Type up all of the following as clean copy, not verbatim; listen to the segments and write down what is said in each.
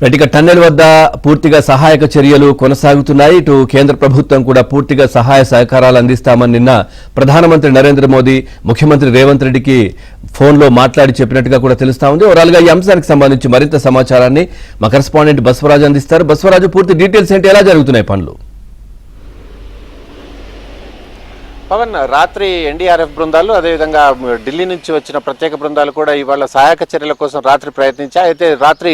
ఇక టన్నెల్ వద్ద పూర్తిగా సహాయక చర్యలు కొనసాగుతున్నాయి. ఇటు కేంద్ర ప్రభుత్వం కూడా పూర్తిగా సహాయ సహకారాలు అందిస్తామని నిన్న ప్రధానమంత్రి నరేంద్ర మోదీ ముఖ్యమంత్రి రేవంత్ రెడ్డికి ఫోన్లో మాట్లాడి చెప్పినట్టుగా కూడా తెలుస్తా ఉంది. ఓవరాల్ గా ఈ అంశానికి సంబంధించి మరింత సమాచారాన్ని మా కరెస్పాండెంట్ బస్వరాజు అందిస్తారు. బస్వరాజు, పూర్తి డీటెయిల్స్ ఏంటి, ఎలా జరుగుతున్నాయి పనులు? పవన్, రాత్రి ఎన్డీఆర్ఎఫ్ బృందాలు అదేవిధంగా ఢిల్లీ నుంచి వచ్చిన ప్రత్యేక బృందాలు కూడా ఇవాళ సహాయక చర్యల కోసం రాత్రి ప్రయత్నించాయి. అయితే రాత్రి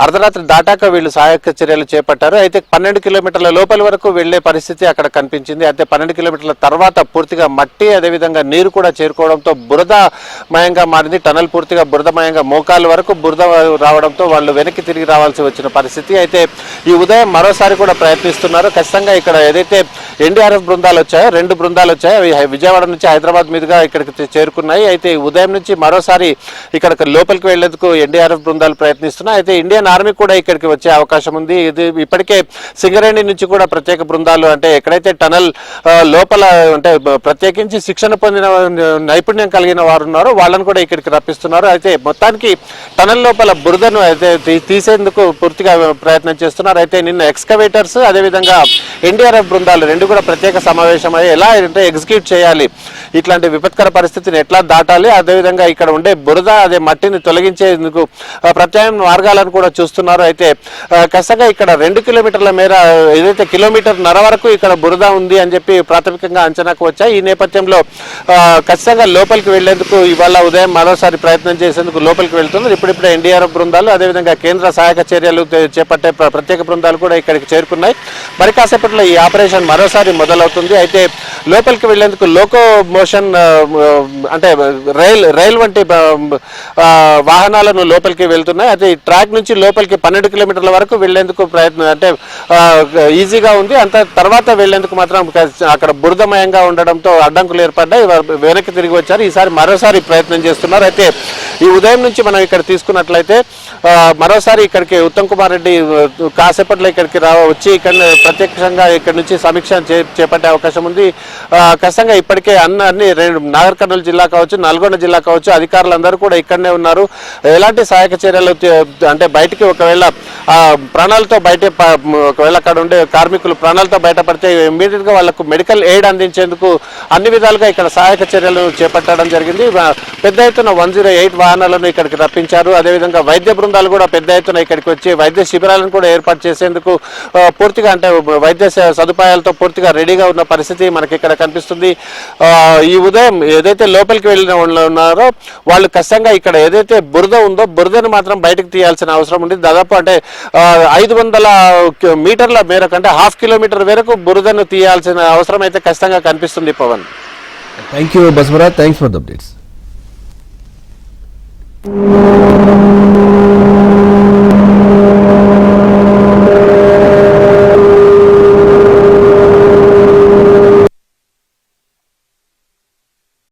అర్ధరాత్రి దాటాక వీళ్ళు సహాయక చర్యలు చేపట్టారు. అయితే 12 కిలోమీటర్ల లోపల వరకు వెళ్లే పరిస్థితి అక్కడ కనిపించింది. అయితే 12 కిలోమీటర్ల తర్వాత పూర్తిగా మట్టి అదేవిధంగా నీరు కూడా చేరుకోవడంతో బురదమయంగా మారింది. టనల్ పూర్తిగా బురదమయంగా మోకాళ్ళ వరకు బురద రావడంతో వాళ్ళు వెనక్కి తిరిగి రావాల్సి వచ్చిన పరిస్థితి. అయితే ఈ ఉదయం మరోసారి కూడా ప్రయత్నిస్తున్నారు. ఖచ్చితంగా ఇక్కడ ఏదైతే ఎన్డీఆర్ఎఫ్ బృందాలు వచ్చాయో, 2 బృందాలు వచ్చాయి, విజయవాడ నుంచి హైదరాబాద్ మీదుగా ఇక్కడికి చేరుకున్నాయి. అయితే ఉదయం నుంచి మరోసారి ఇక్కడ లోపలికి వెళ్లేందుకు ఎన్డీఆర్ఎఫ్ బృందాలు ప్రయత్నిస్తున్నాయి. అయితే ఇండియన్ ఆర్మీ కూడా ఇక్కడికి వచ్చే అవకాశం ఉంది. ఇది ఇప్పటికే సింగరేణి నుంచి కూడా ప్రత్యేక బృందాలు, అంటే ఎక్కడైతే టనల్ లోపల అంటే ప్రత్యేకించి శిక్షణ పొందిన నైపుణ్యం కలిగిన వారు ఉన్నారో వాళ్ళని కూడా ఇక్కడికి రప్పిస్తున్నారు. అయితే మొత్తానికి టనల్ లోపల బురదను అయితే తీసేందుకు పూర్తిగా ప్రయత్నం చేస్తున్నారు. అయితే నిన్న ఎక్స్కవేటర్స్ అదేవిధంగా ఎన్డీఆర్ఎఫ్ బృందాలు 2 కూడా ప్రత్యేక సమావేశమై ఎలా అంటే ఎగ్జిక్యూట్ చేయాలి, ఇట్లాంటి విపత్కర పరిస్థితిని ఎట్లా దాటాలి, అదేవిధంగా ఇక్కడ ఉండే బురద అదే మట్టిని తొలగించేందుకు ప్రత్యామ్నాయ మార్గాలను కూడా చూస్తున్నారు. అయితే ఖచ్చితంగా ఇక్కడ 2 కిలోమీటర్ల మేర ఏదైతే 1.5 కిలోమీటర్ వరకు ఇక్కడ బురద ఉంది అని చెప్పి ప్రాథమికంగా అంచనాకు వచ్చాయి. ఈ నేపథ్యంలో ఖచ్చితంగా లోపలికి వెళ్లేందుకు ఇవాళ ఉదయం మరోసారి ప్రయత్నం చేసేందుకు లోపలికి వెళ్తున్నారు. ఇప్పుడిప్పుడే ఎన్డీఆర్ఎఫ్ బృందాలు అదేవిధంగా కేంద్ర సహాయక చర్యలు చేపట్టే ప్రత్యేక బృందాలు కూడా ఇక్కడికి చేరుకున్నాయి. మరి కాసేపట్లో ఈ ఆపరేషన్ మరోసారి మొదలవుతుంది. అయితే లోపలికి వెళ్లేందుకు లోకో మోషన్ అంటే రైల్ వంటి వాహనాలను లోపలికి వెళ్తున్నాయి. అయితే ఈ ట్రాక్ నుంచి లోపలికి 12 కిలోమీటర్ల వరకు వెళ్లేందుకు ప్రయత్నం అంటే ఈజీగా ఉంది. అంత తర్వాత వెళ్లేందుకు మాత్రం అక్కడ బురదమయంగా ఉండడంతో అడ్డంకులు ఏర్పడ్డాయి. వెనక్కి తిరిగి వచ్చారు. ఈసారి మరోసారి ప్రయత్నం చేస్తున్నారు. అయితే ఈ ఉదయం నుంచి మనం ఇక్కడ తీసుకున్నట్లయితే మరోసారి ఇక్కడికి ఉత్తమ్ కుమార్ రెడ్డి కాసేపట్లో ఇక్కడికి వచ్చి ఇక్కడ ప్రత్యక్షంగా ఇక్కడ నుంచి సమీక్ష చేపట్టే అవకాశం ఉంది. ఖచ్చితంగా ఇప్పటికే అన్ని నాగర్ కర్నూలు జిల్లా కావచ్చు, నల్గొండ జిల్లా కావచ్చు, అధికారులందరూ కూడా ఇక్కడనే ఉన్నారు. ఎలాంటి సహాయక చర్యలు అంటే బయటికి ఒకవేళ ప్రాణాలతో ఒకవేళ అక్కడ ఉండే కార్మికులు ప్రాణాలతో బయటపడితే ఇమ్మీడియట్ గా వాళ్లకు మెడికల్ ఎయిడ్ అందించేందుకు అన్ని విధాలుగా ఇక్కడ సహాయక చర్యలు చేపట్టడం జరిగింది. పెద్ద ఎత్తున 108 వాహనాలను ఇక్కడికి రప్పించారు. అదేవిధంగా వైద్య బృందాలు కూడా పెద్ద ఎత్తున ఇక్కడికి వచ్చి వైద్య శిబిరాలను కూడా ఏర్పాటు చేసేందుకు పూర్తిగా అంటే వైద్య సదుపాయాలతో పూర్తిగా రెడీగా ఉన్న పరిస్థితి మనకి ఇక్కడ కనిపిస్తుంది. ఈ ఉదయం ఏదైతే లోపలికి వెళ్ళిన వాళ్ళు ఉన్నారో వాళ్ళు ఖచ్చితంగా ఇక్కడ ఏదైతే బురద ఉందో బురదను మాత్రం బయటకు తీయాల్సిన అవసరం ఉంది. దాదాపు అంటే 500 మీటర్ల మేరకు అంటే 1/2 కిలోమీటర్ వరకు బురదను తీయాల్సిన అవసరం అయితే ఖచ్చితంగా కనిపిస్తుంది. Pavan, thank you Baswaraj, thanks for the updates.